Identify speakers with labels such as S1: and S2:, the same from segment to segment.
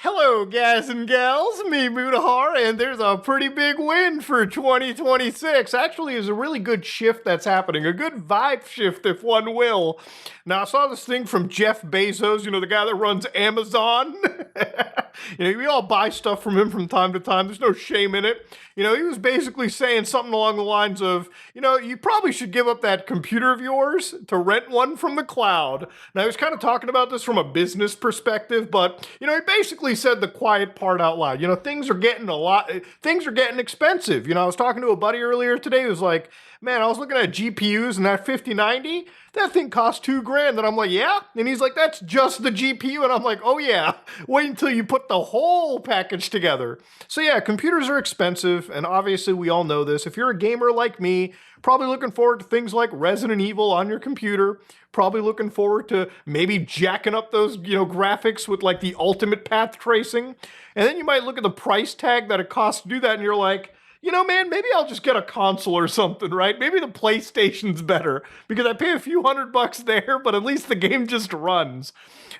S1: Hello, guys and gals, me Mudahar, and there's a pretty big win for 2026. Actually, there's a really good shift that's happening, a good vibe shift, if one will. Now, I saw this thing from Jeff Bezos, the guy that runs Amazon. We all buy stuff from him from time to time. There's no shame in it. He was basically saying something along the lines of, you probably should give up that computer of yours to rent one from the cloud. Now, he was kind of talking about this from a business perspective, but, he basically said the quiet part out loud. Things are getting expensive. I was talking to a buddy earlier today who was like, man, I was looking at GPUs and that 5090, that thing cost $2,000. And I'm like, yeah? And he's like, that's just the GPU. And I'm like, oh yeah, wait until you put the whole package together. So yeah, computers are expensive. And obviously we all know this. If you're a gamer like me, probably looking forward to things like Resident Evil on your computer, probably looking forward to maybe jacking up those, graphics with like the ultimate path tracing. And then you might look at the price tag that it costs to do that and you're like, man, maybe I'll just get a console or something, right? Maybe the PlayStation's better because I pay a few $100 there, but at least the game just runs.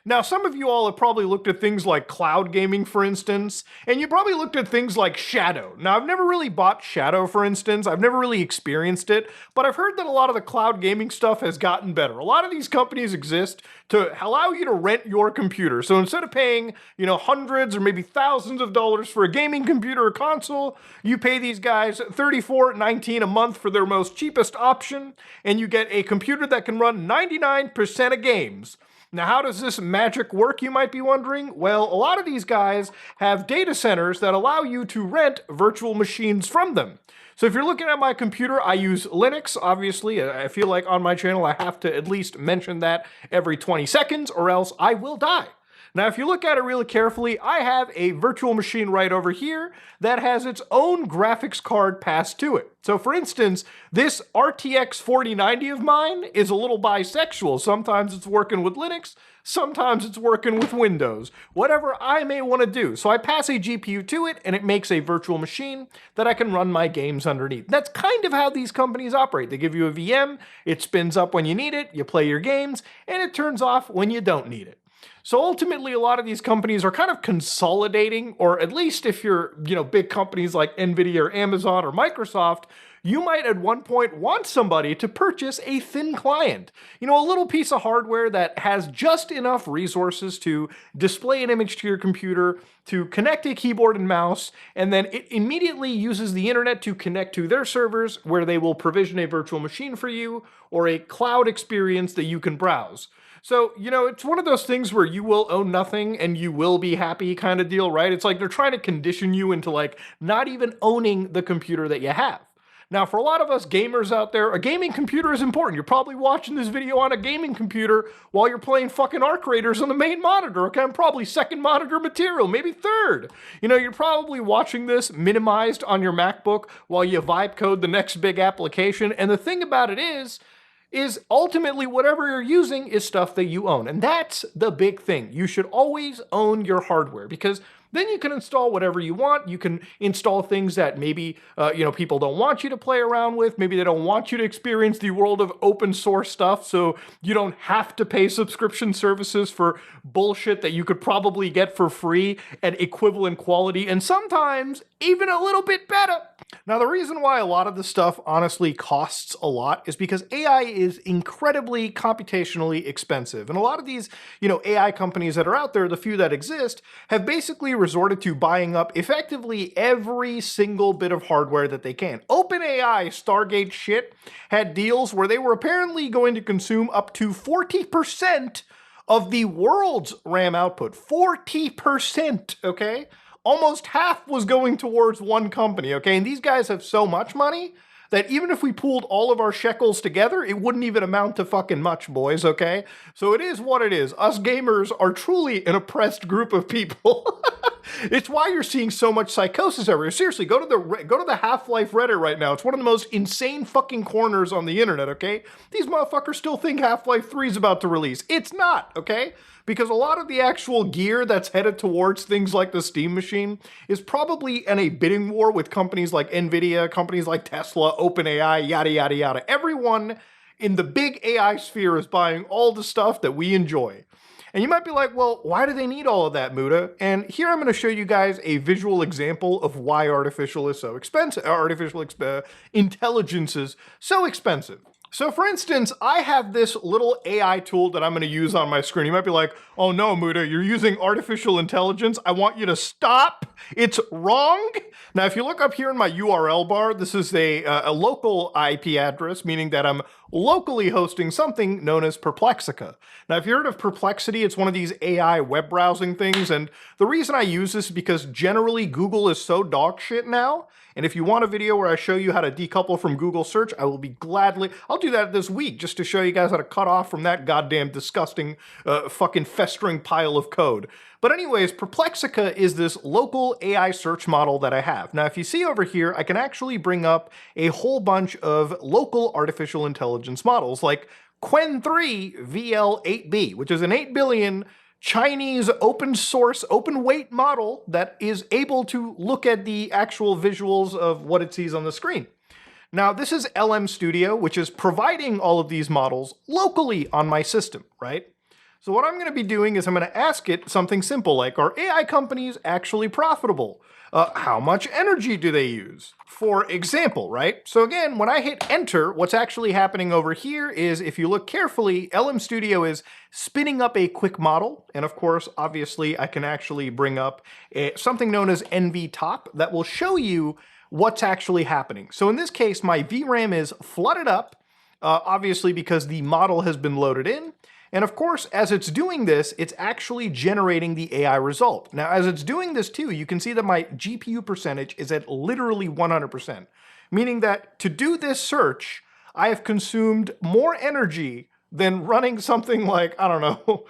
S1: Now, some of you all have probably looked at things like cloud gaming, for instance, and you probably looked at things like Shadow. Now, I've never really bought Shadow, for instance. I've never really experienced it, but I've heard that a lot of the cloud gaming stuff has gotten better. A lot of these companies exist to allow you to rent your computer. So instead of paying, hundreds or maybe thousands of dollars for a gaming computer or console, you pay these guys $34.19 a month for their most cheapest option, and you get a computer that can run 99% of games. Now, how does this magic work, you might be wondering? Well, a lot of these guys have data centers that allow you to rent virtual machines from them. So if you're looking at my computer, I use Linux, obviously. I feel like on my channel I have to at least mention that every 20 seconds or else I will die. Now, if you look at it really carefully, I have a virtual machine right over here that has its own graphics card passed to it. So for instance, this RTX 4090 of mine is a little bisexual. Sometimes it's working with Linux, sometimes it's working with Windows, whatever I may want to do. So I pass a GPU to it and it makes a virtual machine that I can run my games underneath. That's kind of how these companies operate. They give you a VM, it spins up when you need it, you play your games, and it turns off when you don't need it. So ultimately, a lot of these companies are kind of consolidating, or at least if you're, big companies like Nvidia or Amazon or Microsoft, you might at one point want somebody to purchase a thin client. A little piece of hardware that has just enough resources to display an image to your computer, to connect a keyboard and mouse, and then it immediately uses the internet to connect to their servers where they will provision a virtual machine for you or a cloud experience that you can browse. So, it's one of those things where you will own nothing and you will be happy kind of deal, right? It's like they're trying to condition you into like not even owning the computer that you have. Now, for a lot of us gamers out there, a gaming computer is important. You're probably watching this video on a gaming computer while you're playing fucking Arc Raiders on the main monitor, okay? I'm probably second monitor material, maybe third. You're probably watching this minimized on your MacBook while you vibe code the next big application. And the thing about it is ultimately whatever you're using is stuff that you own. And that's the big thing. You should always own your hardware because then you can install whatever you want. You can install things that maybe, people don't want you to play around with. Maybe they don't want you to experience the world of open source stuff. So you don't have to pay subscription services for bullshit that you could probably get for free at equivalent quality. And sometimes even a little bit better. Now, the reason why a lot of this stuff honestly costs a lot is because AI is incredibly computationally expensive. And a lot of these, AI companies that are out there, the few that exist, have basically resorted to buying up effectively every single bit of hardware that they can. OpenAI, Stargate shit, had deals where they were apparently going to consume up to 40% of the world's RAM output. 40%, okay? Almost half was going towards one company, okay? And these guys have so much money that even if we pooled all of our shekels together, it wouldn't even amount to fucking much, boys, okay? So it is what it is. Us gamers are truly an oppressed group of people. It's why you're seeing so much psychosis everywhere. Seriously, go to the Half-Life Reddit right now. It's one of the most insane fucking corners on the internet, okay? These motherfuckers still think Half-Life 3 is about to release. It's not, okay? Because a lot of the actual gear that's headed towards things like the Steam machine is probably in a bidding war with companies like Nvidia, companies like Tesla, OpenAI, yada, yada, yada. Everyone in the big AI sphere is buying all the stuff that we enjoy. And you might be like, well, why do they need all of that, Muda? And here I'm going to show you guys a visual example of why artificial intelligence is so expensive. So for instance, I have this little AI tool that I'm going to use on my screen. You might be like, oh no, Muda, you're using artificial intelligence. I want you to stop. It's wrong. Now, if you look up here in my URL bar, this is a local IP address, meaning that I'm locally hosting something known as Perplexica. Now, if you heard of Perplexity, it's one of these AI web browsing things. And the reason I use this is because generally Google is so dog shit now. And if you want a video where I show you how to decouple from Google search, I will be I'll do that this week just to show you guys how to cut off from that goddamn disgusting fucking festering pile of code. But anyways, Perplexica is this local AI search model that I have. Now, if you see over here, I can actually bring up a whole bunch of local artificial intelligence models like Qwen3 VL8B, which is an 8 billion Chinese open source, open weight model that is able to look at the actual visuals of what it sees on the screen. Now, this is LM Studio, which is providing all of these models locally on my system, right? So what I'm going to be doing is I'm going to ask it something simple like, are AI companies actually profitable? How much energy do they use? For example, right? So again, when I hit enter, what's actually happening over here is, if you look carefully, LM Studio is spinning up a quick model. And of course, obviously, I can actually bring up something known as NVTop that will show you what's actually happening. So in this case, my VRAM is flooded up, obviously because the model has been loaded in. And of course, as it's doing this, it's actually generating the AI result. Now, as it's doing this too, you can see that my GPU percentage is at literally 100%, meaning that to do this search, I have consumed more energy than running something like, I don't know,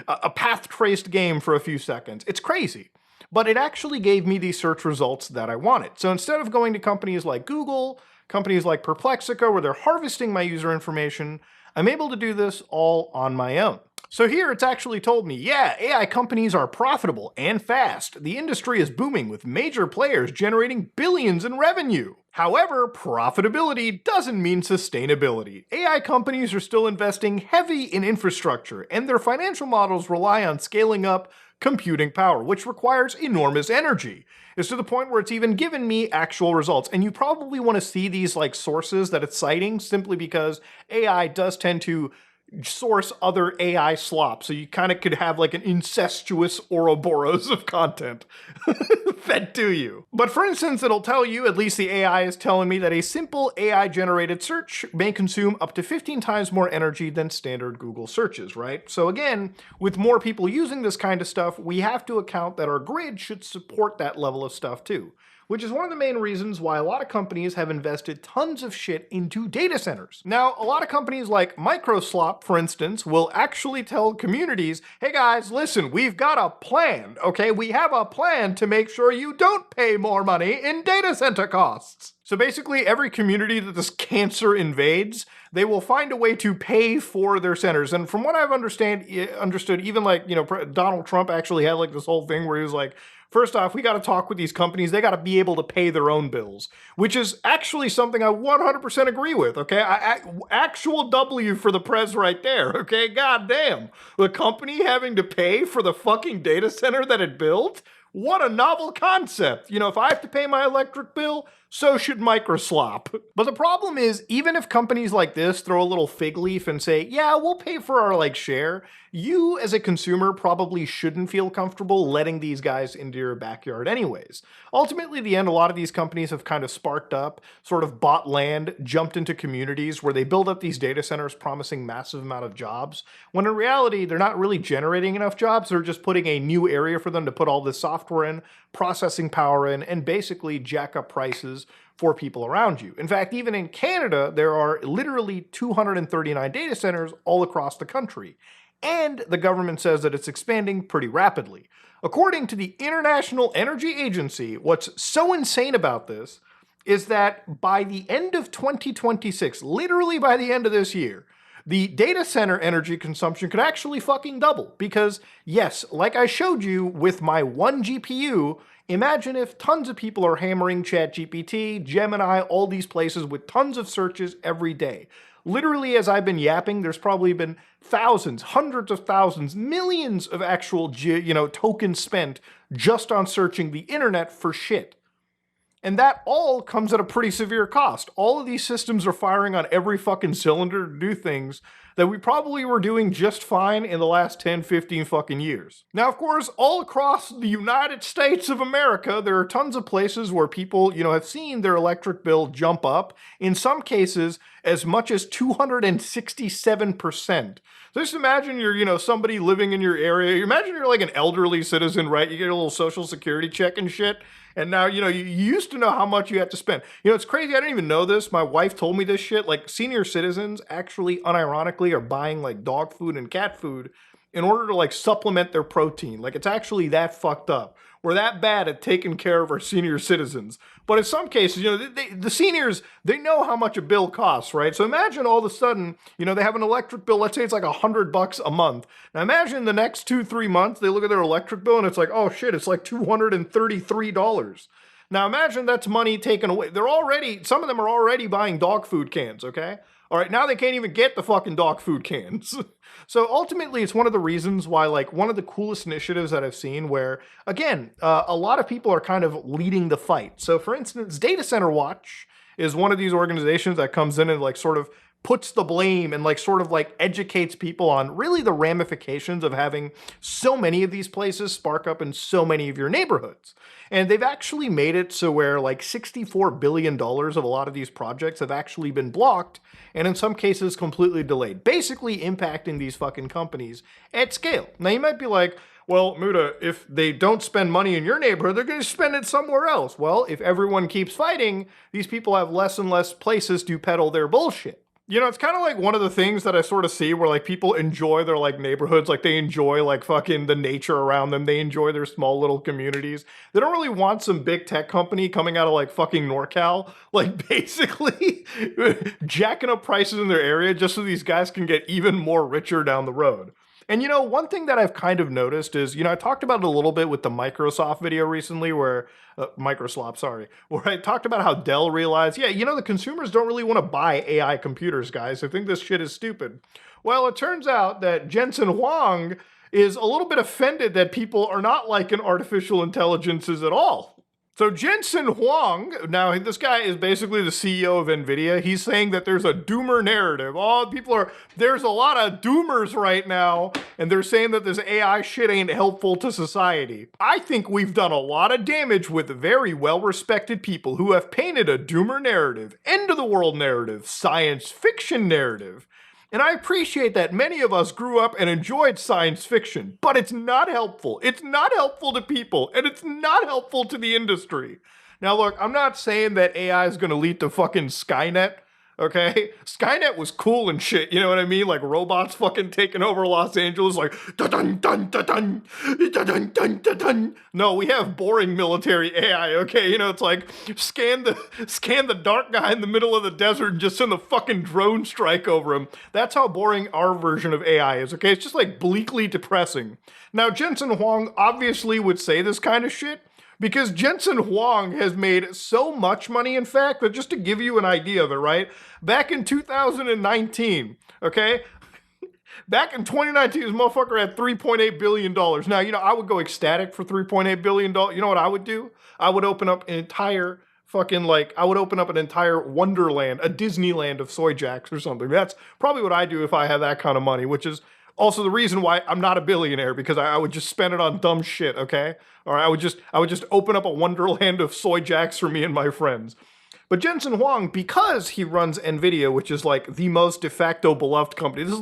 S1: a path-traced game for a few seconds. It's crazy. But it actually gave me the search results that I wanted. So instead of going to companies like Google, companies like Perplexica, where they're harvesting my user information, I'm able to do this all on my own. So here it's actually told me, yeah, AI companies are profitable and fast. The industry is booming with major players generating billions in revenue. However, profitability doesn't mean sustainability. AI companies are still investing heavy in infrastructure, and their financial models rely on scaling up computing power, which requires enormous energy. It's to the point where it's even given me actual results. And you probably want to see these like sources that it's citing, simply because AI does tend to source other AI slop. So you kind of could have like an incestuous Ouroboros of content fed to you. But for instance, it'll tell you, at least the AI is telling me, that a simple AI generated search may consume up to 15 times more energy than standard Google searches, right? So again, with more people using this kind of stuff, we have to account that our grid should support that level of stuff too, which is one of the main reasons why a lot of companies have invested tons of shit into data centers. Now, a lot of companies like Microslop, for instance, will actually tell communities, hey guys, listen, we've got a plan, okay? We have a plan to make sure you don't pay more money in data center costs. So basically, every community that this cancer invades, they will find a way to pay for their centers. And from what I've understood, even like, Donald Trump actually had like this whole thing where he was like, first off, we got to talk with these companies. They got to be able to pay their own bills, which is actually something I 100% agree with, okay? Actual W for the prez right there, okay? God damn. The company having to pay for the fucking data center that it built? What a novel concept. If I have to pay my electric bill, so should Microslop. But the problem is, even if companies like this throw a little fig leaf and say, yeah, we'll pay for our share, you as a consumer probably shouldn't feel comfortable letting these guys into your backyard anyways. Ultimately, at the end, a lot of these companies have kind of sparked up, sort of bought land, jumped into communities where they build up these data centers promising massive amount of jobs, when in reality, they're not really generating enough jobs. They're just putting a new area for them to put all this software in, processing power in, and basically jack up prices for people around you. In fact, even in Canada, there are literally 239 data centers all across the country. And the government says that it's expanding pretty rapidly. According to the International Energy Agency, what's so insane about this is that by the end of 2026, literally by the end of this year, the data center energy consumption could actually fucking double. Because yes, like I showed you with my one GPU, imagine if tons of people are hammering ChatGPT, Gemini, all these places with tons of searches every day. literally, as I've been yapping, there's probably been thousands, hundreds of thousands, millions of actual, tokens spent just on searching the internet for shit. And that all comes at a pretty severe cost. All of these systems are firing on every fucking cylinder to do things that we probably were doing just fine in the last 10, 15 fucking years. Now, of course, all across the United States of America, there are tons of places where people, have seen their electric bill jump up, in some cases, as much as 267%. So just imagine you're, somebody living in your area. Imagine you're like an elderly citizen, right? You get a little social security check and shit. And now, you used to know how much you have to spend. It's crazy. I didn't even know this. My wife told me this shit. Like, senior citizens actually, unironically, are buying, like, dog food and cat food in order to, like, supplement their protein. Like, it's actually that fucked up. We're that bad at taking care of our senior citizens. But in some cases, the seniors, they know how much a bill costs, right? So imagine all of a sudden, they have an electric bill. Let's say it's like $100 a month. Now imagine the next 2-3 months, they look at their electric bill and it's like, oh shit, it's like $233. Now imagine that's money taken away. Some of them are already buying dog food cans, okay? All right, now they can't even get the fucking dog food cans. So ultimately, it's one of the reasons why, like, one of the coolest initiatives that I've seen where, again, a lot of people are kind of leading the fight. So for instance, Data Center Watch is one of these organizations that comes in and like sort of puts the blame and like sort of like educates people on really the ramifications of having so many of these places spark up in so many of your neighborhoods. And they've actually made it so where like $64 billion of a lot of these projects have actually been blocked and in some cases completely delayed, basically impacting these fucking companies at scale. Now you might be like, well, Muda, if they don't spend money in your neighborhood, they're going to spend it somewhere else. Well, if everyone keeps fighting, these people have less and less places to peddle their bullshit. It's kind of like one of the things that I sort of see where like people enjoy their like neighborhoods, like they enjoy like fucking the nature around them. They enjoy their small little communities. They don't really want some big tech company coming out of like fucking NorCal, like basically jacking up prices in their area just so these guys can get even more richer down the road. And one thing that I've kind of noticed is, I talked about it a little bit with the Microsoft video recently where, where I talked about how Dell realized, the consumers don't really want to buy AI computers, guys. I think this shit is stupid. Well, it turns out that Jensen Huang is a little bit offended that people are not liking artificial intelligences at all. So Jensen Huang, now this guy is basically the CEO of Nvidia. He's saying that there's a doomer narrative. There's a lot of doomers right now, and they're saying that this AI shit ain't helpful to society. I think we've done a lot of damage with very well-respected people who have painted a doomer narrative, end-of-the-world narrative, science fiction narrative. And I appreciate that many of us grew up and enjoyed science fiction, but it's not helpful. It's not helpful to people, and it's not helpful to the industry. Now look, I'm not saying that AI is going to lead to fucking Skynet, okay? Skynet was cool and shit, you know what I mean? Like robots fucking taking over Los Angeles, like dun dun dun dun dun dun dun dun. No, we have boring military AI, okay? It's like scan the dark guy in the middle of the desert and just send the fucking drone strike over him. That's how boring our version of AI is, okay? It's just like bleakly depressing. Now, Jensen Huang obviously would say this kind of shit, because Jensen Huang has made so much money, in fact, that just to give you an idea of it, right? Back in 2019, okay? Back in 2019, this motherfucker had $3.8 billion. Now, I would go ecstatic for $3.8 billion. You know what I would do? I would open up an entire Wonderland, a Disneyland of soy jacks or something. That's probably what I do if I had that kind of money, which is also the reason why I'm not a billionaire, because I would just spend it on dumb shit, okay? Or I would just open up a Wonderland of soy jacks for me and my friends. But Jensen Huang, because he runs Nvidia, which is like the most de facto beloved company, this is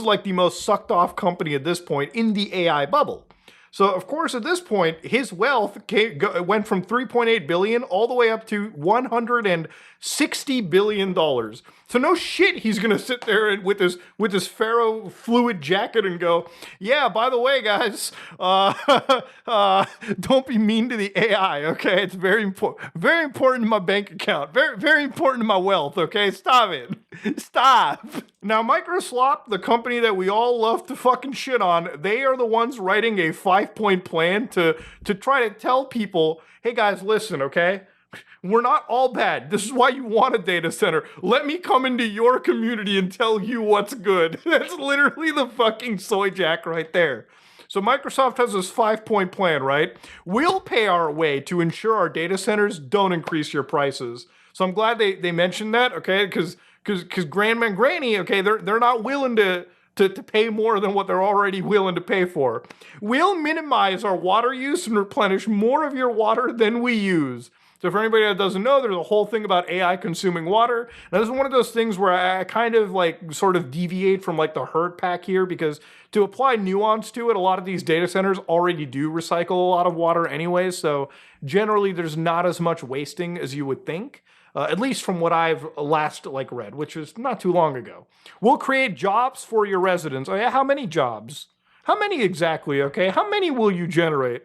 S1: like the most sucked off company at this point in the AI bubble. So of course at this point his wealth went from 3.8 billion all the way up to $160 billion. So no shit he's gonna sit there with this ferrofluid jacket and go, yeah, by the way, guys, don't be mean to the AI, okay? It's very important to my bank account, very important to my wealth, okay? Stop it. Stop. Now, Microsoft, the company that we all love to fucking shit on, they are the ones writing a 5-point plan to try to tell people, hey guys, listen, okay? We're not all bad. This is why you want a data center. Let me come into your community and tell you what's good. That's literally the fucking soy jack right there. So Microsoft has this 5-point plan, right? We'll pay our way to ensure our data centers don't increase your prices. So I'm glad they mentioned that, okay? Because Grandma and Granny, okay, they're not willing to pay more than what they're already willing to pay for. We'll minimize our water use and replenish more of your water than we use. So for anybody that doesn't know, there's a whole thing about AI consuming water. Now this is one of those things where I kind of like sort of deviate from like the herd pack here, because to apply nuance to it, a lot of these data centers already do recycle a lot of water anyways. So generally there's not as much wasting as you would think. At least from what I've last like read, which is not too long ago. We'll create jobs for your residents. Oh yeah, how many jobs? How many exactly, okay? How many will you generate?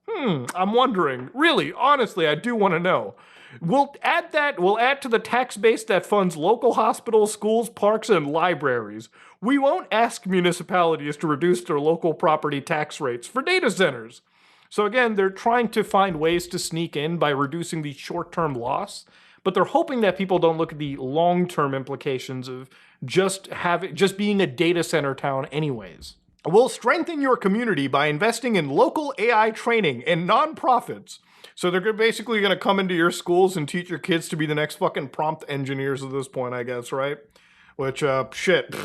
S1: I'm wondering. Really, honestly, I do want to know. We'll add to the tax base that funds local hospitals, schools, parks, and libraries. We won't ask municipalities to reduce their local property tax rates for data centers. So again, they're trying to find ways to sneak in by reducing the short-term loss, but they're hoping that people don't look at the long-term implications of just being a data center town anyways. We'll strengthen your community by investing in local AI training and nonprofits. So they're basically going to come into your schools and teach your kids to be the next fucking prompt engineers at this point, I guess, right? Which, shit.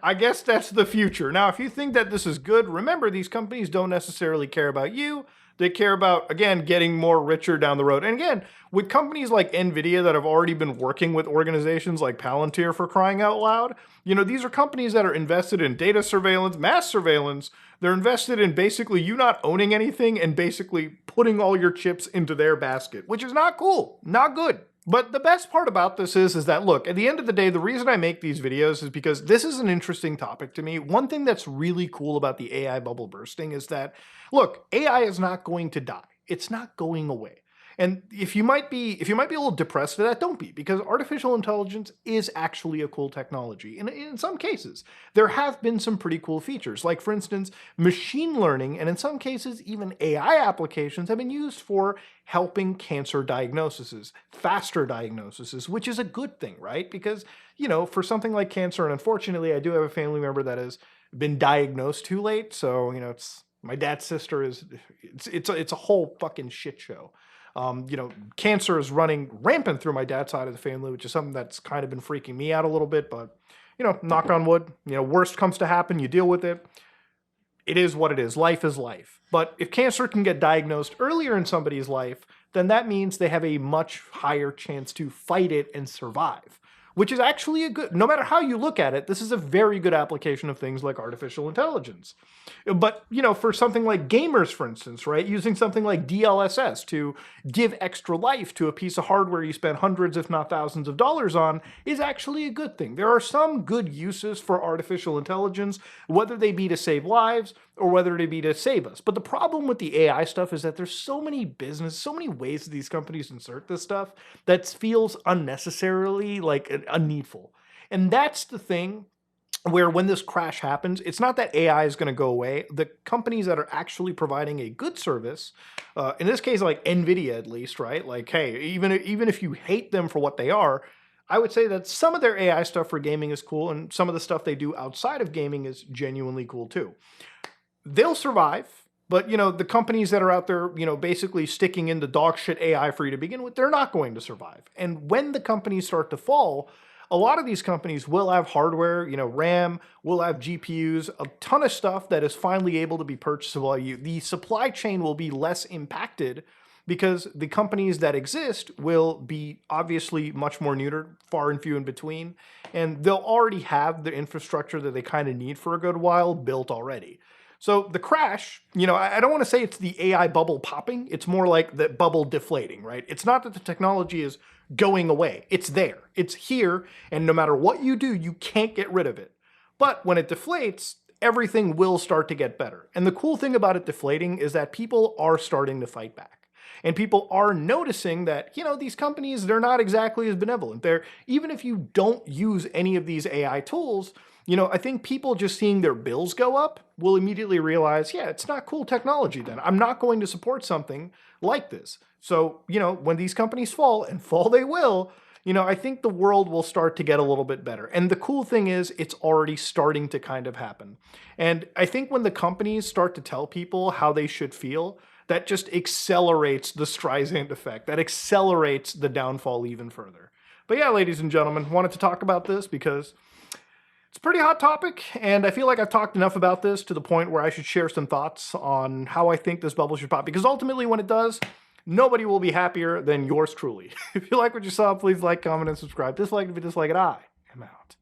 S1: I guess that's the future. Now, if you think that this is good, remember these companies don't necessarily care about you. They care about, again, getting more richer down the road. And again, with companies like Nvidia that have already been working with organizations like Palantir, for crying out loud, you know, these are companies that are invested in data surveillance, mass surveillance. They're invested in basically you not owning anything and basically putting all your chips into their basket, which is not cool, not good. But the best part about this is that, look, at the end of the day, the reason I make these videos is because this is an interesting topic to me. One thing that's really cool about the AI bubble bursting is that, look, AI is not going to die. It's not going away. And if you might be a little depressed at that, don't be, because artificial intelligence is actually a cool technology. And in some cases, there have been some pretty cool features. Like, for instance, machine learning, and in some cases, even AI applications have been used for helping cancer diagnoses, faster diagnoses, which is a good thing, right? Because, you know, for something like cancer, and unfortunately, I do have a family member that has been diagnosed too late. So, you know, my dad's sister it's a whole fucking shit show. You know, cancer is running rampant through my dad's side of the family, which is something that's kind of been freaking me out a little bit, but, you know, knock on wood, you know, worst comes to happen, you deal with it. It is what it is. Life is life. But if cancer can get diagnosed earlier in somebody's life, then that means they have a much higher chance to fight it and survive, which is actually a good, no matter how you look at it, this is a very good application of things like artificial intelligence. But, you know, for something like gamers, for instance, right, using something like DLSS to give extra life to a piece of hardware you spend hundreds, if not thousands of dollars on is actually a good thing. There are some good uses for artificial intelligence, whether they be to save lives or whether they be to save us. But the problem with the AI stuff is that there's so many ways that these companies insert this stuff that feels unnecessarily like unneedful. And that's the thing where when this crash happens, it's not that AI is going to go away. The companies that are actually providing a good service, in this case, like Nvidia at least, right? Like, hey, even if you hate them for what they are, I would say that some of their AI stuff for gaming is cool, and some of the stuff they do outside of gaming is genuinely cool too. They'll survive, but, you know, the companies that are out there, you know, basically sticking in the dog shit AI for you to begin with, they're not going to survive. And when the companies start to fall, a lot of these companies will have hardware, you know, RAM, will have GPUs, a ton of stuff that is finally able to be purchasable by you. The supply chain will be less impacted because the companies that exist will be obviously much more neutered, far and few in between, and they'll already have the infrastructure that they kind of need for a good while built already. So the crash, you know, I don't want to say it's the AI bubble popping. It's more like the bubble deflating, right? It's not that the technology is going away. It's there. It's here. And no matter what you do, you can't get rid of it. But when it deflates, everything will start to get better. And the cool thing about it deflating is that people are starting to fight back. And people are noticing that, you know, these companies, they're not exactly as benevolent. Even if you don't use any of these AI tools, I think people just seeing their bills go up will immediately realize, yeah, it's not cool technology then. I'm not going to support something like this. So, when these companies fall, and fall they will, I think the world will start to get a little bit better. And the cool thing is, it's already starting to kind of happen. And I think when the companies start to tell people how they should feel, that just accelerates the Streisand effect. That accelerates the downfall even further. But yeah, ladies and gentlemen, wanted to talk about this because it's a pretty hot topic, and I feel like I've talked enough about this to the point where I should share some thoughts on how I think this bubble should pop. Because ultimately, when it does, nobody will be happier than yours truly. If you like what you saw, please like, comment, and subscribe. Dislike if you dislike it, I am out.